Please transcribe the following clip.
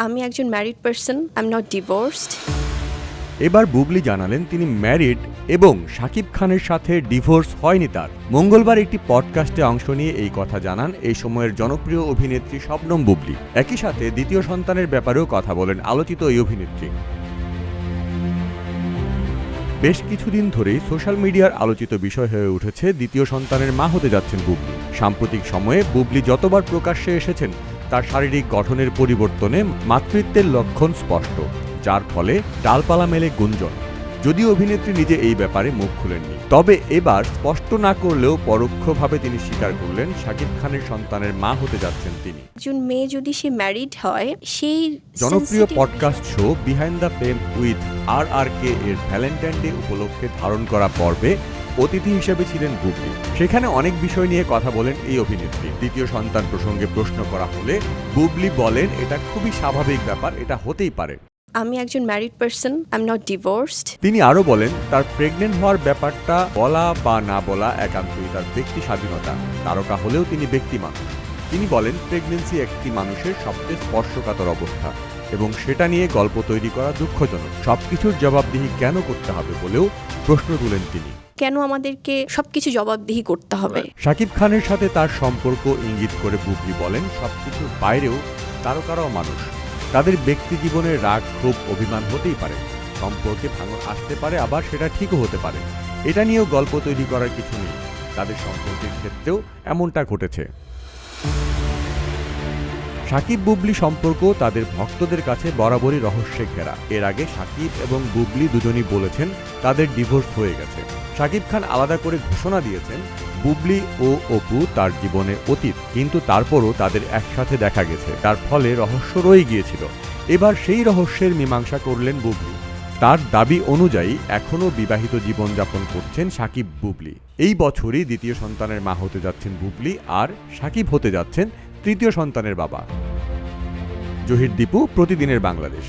আমি একজন married person, I am not divorced. এবার বুবলি জানালেন তিনি ম্যারিড এবং শাকিব খানের সাথে ডিভোর্স হয়নি তার। মঙ্গলবার একটি পডকাস্টে অংশ নিয়ে এই কথা জানান এই সময়ের জনপ্রিয় অভিনেত্রী শবনম বুবলি। একই সাথে দ্বিতীয় সন্তানের ব্যাপারেও কথা বলেন আলোচিত এই অভিনেত্রী। বেশ কিছুদিন ধরেই সোশ্যাল মিডিয়ার আলোচিত বিষয় হয়ে উঠেছে দ্বিতীয় সন্তানের মা হতে যাচ্ছেন বুবলি। সাম্প্রতিক সময়ে বুবলি যতবার প্রকাশ্যে এসেছেন তার শারীরিক গঠনের পরিবর্তনে মাতৃত্বের লক্ষণ স্পষ্ট, যার ফলে ডালপালা মেলে গুঞ্জন। যদিও অভিনেত্রী নিজে এই ব্যাপারে মুখ খুলেননি, তবে এবার স্পষ্ট না করলেও পরোক্ষভাবে তিনি স্বীকার করলেন শাকিব খানের সন্তানের মা হতে যাচ্ছেন তিনি। একজন মেয়ে যদি সে ম্যারিড হয়, সেই জনপ্রিয় podcast show behind the fame with RRK এর ভ্যালেন্টাইন ডে উপলক্ষে ধারণ করা পর্বে অতিথি হিসেবে ছিলেন বুবলি। সেখানে অনেক বিষয় নিয়ে কথা বলেন এই অভিনেত্রী। দ্বিতীয় সন্তান প্রসঙ্গে প্রশ্ন করা হলে বুবলি বলেন, এটা খুবই স্বাভাবিক ব্যাপার, এটা হতেই পারে। আমি একজন married person, I am not divorced. তিনি আরো বলেন, তার প্রেগনেন্ট হওয়ার ব্যাপারটা বলা বা না বলা একান্তই তার ব্যক্তি স্বাধীনতা। তারকা হলেও তিনি ব্যক্তি মানুষ। তিনি বলেন, প্রেগনেন্সি একটি মানুষের সবচেয়ে স্পর্শকাতর অবস্থা এবং সেটা নিয়ে গল্প তৈরি করা দুঃখজনক। সবকিছুর জবাবদিহি কেন করতে হবে বলেও প্রশ্ন তুলেন তিনি। কেন আমাদেরকে সবকিছু জবাবদিহি করতে হবে? শাকিব খানের সাথে তার সম্পর্ক ইঙ্গিত করে বুবলি বলেন, সবকিছুর বাইরেও তারকারাও মানুষ। তাদের ব্যক্তি জীবনের রাগ, ক্ষোভ, অভিমান হতেই পারে, সম্পর্কে ভাঙন আসতে পারে, আবার সেটা ঠিকও হতে পারে। এটা নিয়েও গল্প তৈরি করার কিছু নেই। তাদের সম্পর্কের ক্ষেত্রেও এমনটা ঘটেছে। শাকিব বুবলি সম্পর্ক তাদের ভক্তদের কাছে বরাবরই রহস্যে ঘেরা। এর আগে শাকিব এবং বুবলি দুজনই বলেছেন তাদের ডিভোর্স হয়ে গেছে। শাকিব খান আলাদা করে ঘোষণা দিয়েছেন বুবলি ও অপু তার জীবনে অতীত, কিন্তু তারপরও তাদের একসাথে দেখা গেছে, তার ফলে রহস্য রয়ে গিয়েছিল। এবার সেই রহস্যের মীমাংসা করলেন বুবলি। তার দাবি অনুযায়ী এখনও বিবাহিত জীবনযাপন করছেন শাকিব বুবলি। এই বছরই দ্বিতীয় সন্তানের মা হতে যাচ্ছেন বুবলি, আর শাকিব হতে যাচ্ছেন তৃতীয় সন্তানের বাবা। জহির দীপু, প্রতিদিনের বাংলাদেশ।